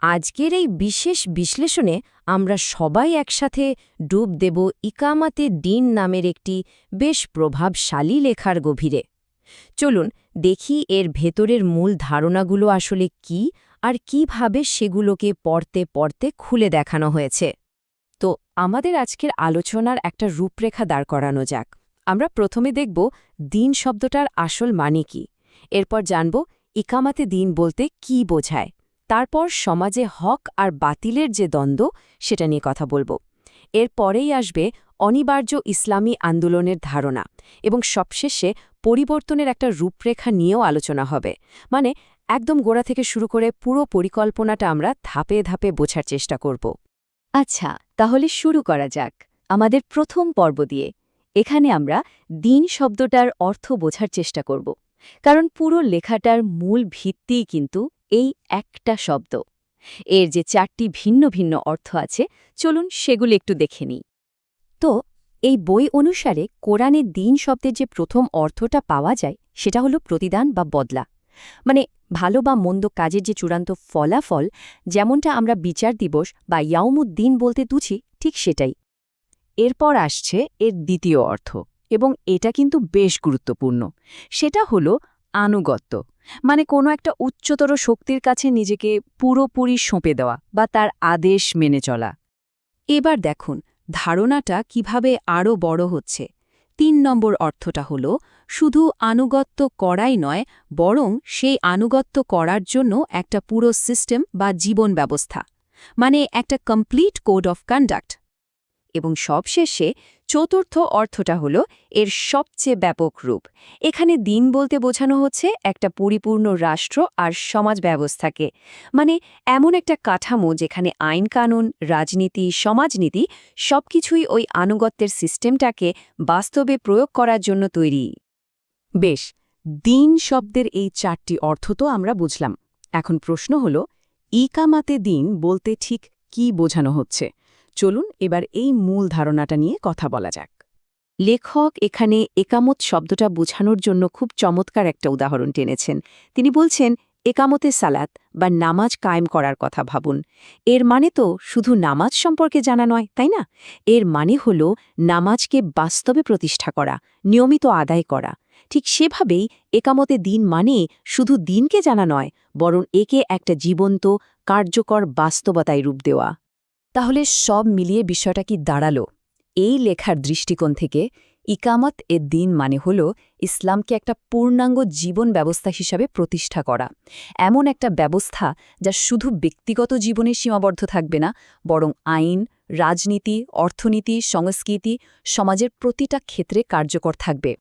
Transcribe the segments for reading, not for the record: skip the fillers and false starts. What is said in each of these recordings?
আজকের এই বিশেষ বিশ্লেষণে আমরা সবাই একসাথে ডুব দেব ইকামাতে দিন নামের একটি বেশ প্রভাবশালী লেখার গভীরে। চলুন দেখি এর ভেতরের মূল ধারণাগুলো আসলে কি আর কিভাবে সেগুলোকে পড়তে পড়তে খুলে দেখানো হয়েছে। তো আমাদের আজকের আলোচনার একটা রূপরেখা দাঁড় করানো যাক। আমরা প্রথমে দেখব দিন শব্দটার আসল মানে কি, এরপর জানব ইকামাতে দিন বলতে কি বোঝায়, তারপর সমাজে হক আর বাতিলের যে দ্বন্দ্ব সেটা নিয়ে কথা বলব। এরপরেই আসবে অনিবার্য ইসলামী আন্দোলনের ধারণা এবং সবশেষে পরিবর্তনের একটা রূপরেখা নিয়েও আলোচনা হবে। মানে একদম গোড়া থেকে শুরু করে পুরো পরিকল্পনাটা আমরা ধাপে ধাপে বোঝার চেষ্টা করব। আচ্ছা, তাহলে শুরু করা যাক আমাদের প্রথম পর্ব দিয়ে। এখানে আমরা দিন শব্দটার অর্থ বোঝার চেষ্টা করব, কারণ পুরো লেখাটার মূল ভিত্তিই কিন্তু এই একটা শব্দ। এর যে 4টি ভিন্ন ভিন্ন অর্থ আছে, চলুন সেগুলো একটু দেখে নিই। তো এই বই অনুসারে কোরআনে দিন শব্দের যে প্রথম অর্থটা পাওয়া যায় সেটা হলো প্রতিদান বা বদলা। মানে ভালো বা মন্দ কাজের যে চূড়ান্ত ফলাফল, যেমনটা আমরা বিচার দিবস বা ইয়াউমুদ্দিন বলতে তুছি, ঠিক সেটাই। এরপর আসছে এর দ্বিতীয় অর্থ, এবং এটা কিন্তু বেশ গুরুত্বপূর্ণ। সেটা হলো আনুগত্য, মানে কোনো একটা উচ্চতর শক্তির কাছে নিজেকে পুরোপুরি সঁপে দেওয়া বা তার আদেশ মেনে চলা। এবার দেখুন ধারণাটা কিভাবে আরও বড় হচ্ছে। 3 নম্বর অর্থটা হলো শুধু আনুগত্য করাই নয়, বরং সেই আনুগত্য করার জন্য একটা পুরো সিস্টেম বা জীবন ব্যবস্থা, মানে একটা কমপ্লিট কোড অফ কন্ডাক্ট। এবং সবশেষে চতুর্থ অর্থটা হলো এর সবচেয়ে ব্যাপক রূপ। এখানে দিন বলতে বোঝানো হচ্ছে একটা পরিপূর্ণ রাষ্ট্র আর সমাজ ব্যবস্থাকে, মানে এমন একটা কাঠামো যেখানে আইন কানুন, রাজনীতি, সমাজনীতি সবকিছুই ওই আনুগত্যের সিস্টেমটাকে বাস্তবে প্রয়োগ করার জন্য তৈরি। বেশ, দিন শব্দের এই 4টি অর্থ তো আমরা বুঝলাম। এখন প্রশ্ন হল, ইকামাতে দিন বলতে ঠিক কি বোঝানো হচ্ছে? চলুন এবার এই মূল ধারণাটা নিয়ে কথা বলা যাক। লেখক এখানে একামত শব্দটা বোঝানোর জন্য খুব চমৎকার একটা উদাহরণ টেনেছেন। তিনি বলছেন, একামতে সালাত বা নামাজ কায়েম করার কথা ভাবুন। এর মানে তো শুধু নামাজ সম্পর্কে জানা নয়, তাই না? এর মানে হল নামাজকে বাস্তবে প্রতিষ্ঠা করা, নিয়মিত আদায় করা। ঠিক সেভাবেই একামতে দিন মানে শুধু দিনকে জানা নয়, বরং একে একটা জীবন্ত, কার্যকর বাস্তবতায় রূপ দেওয়া। তাহলে সব মিলিয়ে বিষয়টা কি দাঁড়ালো? এই লেখার দৃষ্টিকোণ থেকে ইকামত দিন মানে হল ইসলামকে একটা পূর্ণাঙ্গ জীবন ব্যবস্থা হিসাবে প্রতিষ্ঠা করা। এমন একটা ব্যবস্থা যা শুধু ব্যক্তিগত জীবনে সীমাবদ্ধ থাকবে না, বরং আইন, রাজনীতি, অর্থনীতি, সংস্কৃতি, সমাজের প্রতিটা ক্ষেত্রে কার্যকর থাকবে।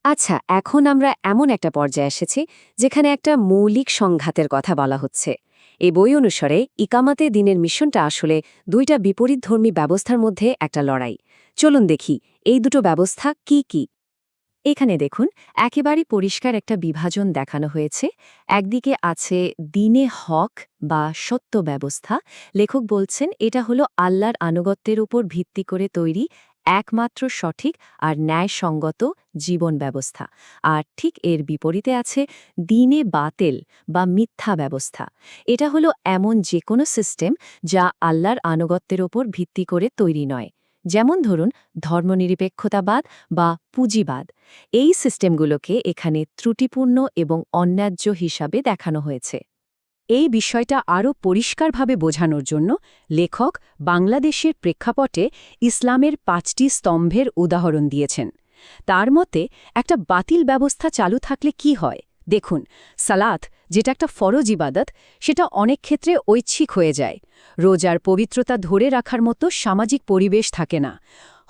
আচ্ছা, এখন আমরা এমন একটা পর্যায়ে এসেছি যেখানে একটা মৌলিক সংঘাতের কথা বলা হচ্ছে। এই বই অনুসারে ইকামাতে দিনের মিশনটা আসলে 2টা বিপরীতধর্মী ব্যবস্থার মধ্যে একটা লড়াই। চলুন দেখি এই দুটো ব্যবস্থা কি কি। এখানে দেখুন একেবারে পরিষ্কার একটা বিভাজন দেখানো হয়েছে। একদিকে আছে দিনে হক বা সত্য ব্যবস্থা। লেখক বলছেন এটা হলো আল্লাহর আনুগত্যের উপর ভিত্তি করে তৈরি একমাত্র সঠিক আর ন্যায়সঙ্গত জীবন ব্যবস্থা। আর ঠিক এর বিপরীতে আছে দিনে বাতেল বা মিথ্যা ব্যবস্থা। এটা হলো এমন যে কোনো সিস্টেম যা আল্লাহর আনুগত্যের ওপর ভিত্তি করে তৈরি নয়, যেমন ধরুন ধর্মনিরপেক্ষতাবাদ বা পুঁজিবাদ। এই সিস্টেমগুলোকে এখানে ত্রুটিপূর্ণ এবং অন্যায্য হিসাবে দেখানো হয়েছে। এই বিষয়টা আরও পরিষ্কারভাবে বোঝানোর জন্য লেখক বাংলাদেশের প্রেক্ষাপটে ইসলামের 5টি স্তম্ভের উদাহরণ দিয়েছেন। তার মতে একটা বাতিল ব্যবস্থা চালু থাকলে কি হয়? দেখুন, সালাত, যেটা একটা ফরজ ইবাদত, সেটা অনেক ক্ষেত্রে ঐচ্ছিক হয়ে যায়। রোজার পবিত্রতা ধরে রাখার মতো সামাজিক পরিবেশ থাকে না।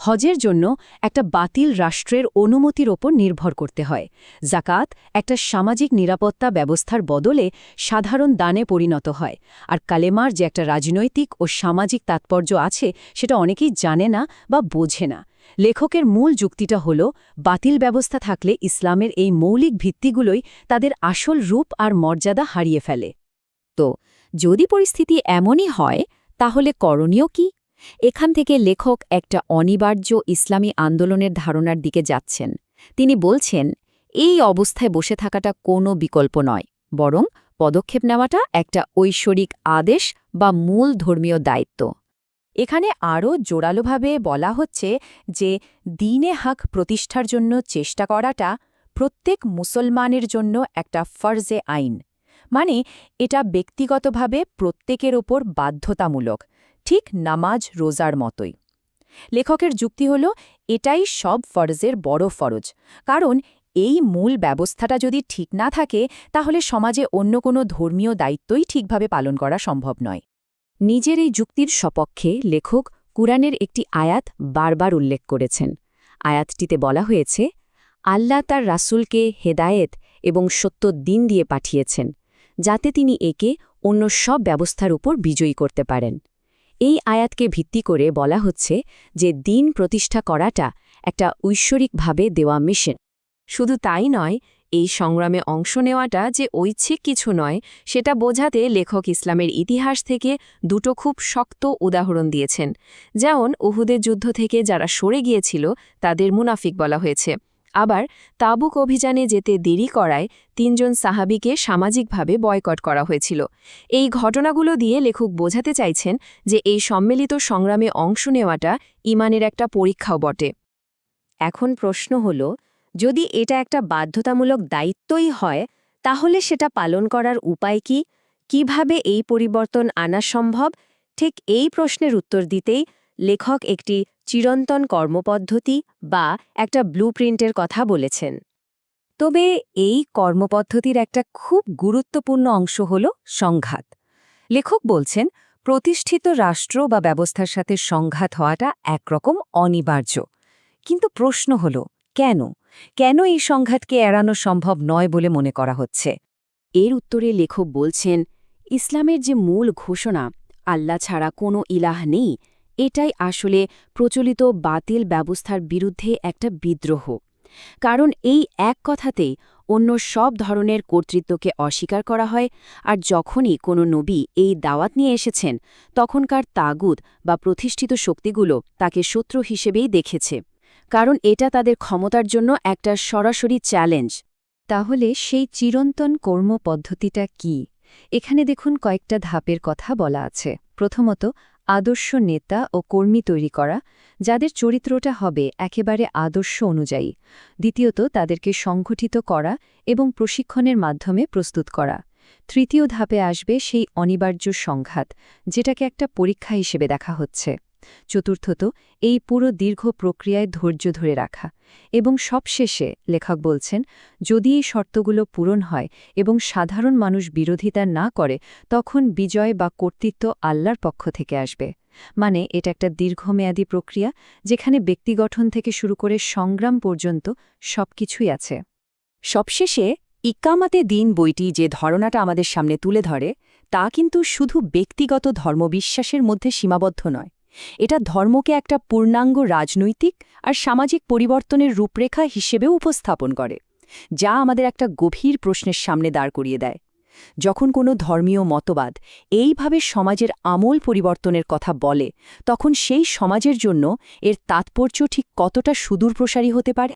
হজের জন্য একটা বাতিল রাষ্ট্রের অনুমতির ওপর নির্ভর করতে হয়। জাকাত একটা সামাজিক নিরাপত্তা ব্যবস্থার বদলে সাধারণ দানে পরিণত হয়। আর কালেমার যে একটা রাজনৈতিক ও সামাজিক তাৎপর্য আছে, সেটা অনেকেই জানে না বা বোঝে না। লেখকের মূল যুক্তিটা হল, বাতিল ব্যবস্থা থাকলে ইসলামের এই মৌলিক ভিত্তিগুলোই তাদের আসল রূপ আর মর্যাদা হারিয়ে ফেলে। তো যদি পরিস্থিতি এমনই হয়, তাহলে করণীয় কি? এখান থেকে লেখক একটা অনিবার্য ইসলামী আন্দোলনের ধারণার দিকে যাচ্ছেন। তিনি বলছেন, এই অবস্থায় বসে থাকাটা কোনো বিকল্প নয়, বরং পদক্ষেপ নেওয়াটা একটা ঐশ্বরিক আদেশ বা মূল ধর্মীয় দায়িত্ব। এখানে আরও জোরালোভাবে বলা হচ্ছে যে দ্বীনে হক প্রতিষ্ঠার জন্য চেষ্টা করাটা প্রত্যেক মুসলমানের জন্য একটা ফরজে আইন, মানে এটা ব্যক্তিগতভাবে প্রত্যেকের ওপর বাধ্যতামূলক, ঠিক নামাজ রোজার মতোই। লেখকের যুক্তি হল এটাই সব ফরজের বড় ফরজ, কারণ এই মূল ব্যবস্থাটা যদি ঠিক না থাকে তাহলে সমাজে অন্য কোনো ধর্মীয় দায়িত্বই ঠিকভাবে পালন করা সম্ভব নয়। নিজের এই যুক্তির সপক্ষে লেখক কুরআনের একটি আয়াত বারবার উল্লেখ করেছেন। আয়াতটিতে বলা হয়েছে, আল্লাহ তার রাসূলকে হেদায়েত এবং সত্য দ্বীন দিয়ে পাঠিয়েছেন, যাতে তিনি একে অন্য সব ব্যবস্থার উপর বিজয়ী করতে পারেন। এই আয়াতকে ভিত্তি করে বলা হচ্ছে যে দ্বীন প্রতিষ্ঠা করাটা একটা ঐশ্বরিকভাবে দেওয়া মিশন। শুধু তাই নয়, এই সংগ্রামে অংশ নেওয়াটা যে ঐচ্ছিক কিছু নয় সেটা বোঝাতে লেখক ইসলামের ইতিহাস থেকে দুটো খুব শক্ত উদাহরণ দিয়েছেন। যেমন উহুদের যুদ্ধ থেকে যারা সরে গিয়েছিল তাদের মুনাফিক বলা হয়েছে, আবার তাবুক অভিযানে যেতে দেরি করায় ৩ জন সাহাবীকে সামাজিকভাবে বয়কট করা হয়েছিল। এই ঘটনাগুলো দিয়ে লেখক বোঝাতে চাইছেন যে এই সম্মিলিত সংগ্রামে অংশ নেওয়াটা ঈমানের একটা পরীক্ষাও বটে। এখন প্রশ্ন হল, যদি এটা একটা বাধ্যতামূলক দায়িত্বই হয় তাহলে সেটা পালন করার উপায় কি? কিভাবে এই পরিবর্তন আনা সম্ভব? ঠিক এই প্রশ্নের উত্তর দিতেই লেখক একটি চিরন্তন কর্মপদ্ধতি বা একটা ব্লুপ্রিন্টের কথা বলেছেন। তবে এই কর্মপদ্ধতির একটা খুব গুরুত্বপূর্ণ অংশ হল সংঘাত। লেখক বলছেন, প্রতিষ্ঠিত রাষ্ট্র বা ব্যবস্থার সাথে সংঘাত হওয়াটা একরকম অনিবার্য। কিন্তু প্রশ্ন হল, কেন এই সংঘাতকে এড়ানো সম্ভব নয় বলে মনে করা হচ্ছে? এর উত্তরে লেখক বলছেন, ইসলামের যে মূল ঘোষণা, আল্লাহ ছাড়া কোনো ইলাহ নেই, এটাই আসলে প্রচলিত বাতিল ব্যবস্থার বিরুদ্ধে একটা বিদ্রোহ। কারণ এই এক কথাতেই অন্য সব ধরনের কর্তৃত্বকে অস্বীকার করা হয়, আর যখনই কোনো নবী এই দাওয়াত নিয়ে এসেছেন তখনকার তাগুত বা প্রতিষ্ঠিত শক্তিগুলো তাকে শত্রু হিসেবেই দেখেছে, কারণ এটা তাদের ক্ষমতার জন্য একটা সরাসরি চ্যালেঞ্জ। তাহলে সেই চিরন্তন কর্মপদ্ধতিটা কি? এখানে দেখুন কয়েকটা ধাপের কথা বলা আছে। প্রথমত, আদর্শ নেতা ও কর্মী তৈরি করা, যাদের চরিত্রটা হবে একেবারে আদর্শ অনুযায়ী। দ্বিতীয়ত, তাদেরকে সংগঠিত করা এবং প্রশিক্ষণের মাধ্যমে প্রস্তুত করা। তৃতীয় ধাপে আসবে সেই অনিবার্য সংঘাত, যেটাকে একটা পরীক্ষা হিসেবে দেখা হচ্ছে। চতুর্থত, এই পুরো দীর্ঘ প্রক্রিয়ায় ধৈর্য ধরে রাখা। এবং সবশেষে লেখক বলছেন, যদি এই শর্তগুলো পূরণ হয় এবং সাধারণ মানুষ বিরোধিতা না করে, তখন বিজয় বা কর্তৃত্ব আল্লাহর পক্ষ থেকে আসবে। মানে এটা একটা দীর্ঘমেয়াদী প্রক্রিয়া, যেখানে ব্যক্তিগঠন থেকে শুরু করে সংগ্রাম পর্যন্ত সবকিছুই আছে। সবশেষে ইকামাতে দ্বীন বইটি যে ধারণাটা আমাদের সামনে তুলে ধরে, তা কিন্তু শুধু ব্যক্তিগত ধর্মবিশ্বাসের মধ্যে সীমাবদ্ধ নয়। এটা ধর্মকে একটা পূর্ণাঙ্গ রাজনৈতিক আর সামাজিক পরিবর্তনের রূপরেখা হিসেবেও উপস্থাপন করে, যা আমাদের একটা গভীর প্রশ্নের সামনে দাঁড় করিয়ে দেয়। যখন কোনো ধর্মীয় মতবাদ এইভাবে সমাজের আমূল পরিবর্তনের কথা বলে, তখন সেই সমাজের জন্য এর তাৎপর্য ঠিক কতটা সুদূরপ্রসারী হতে পারে?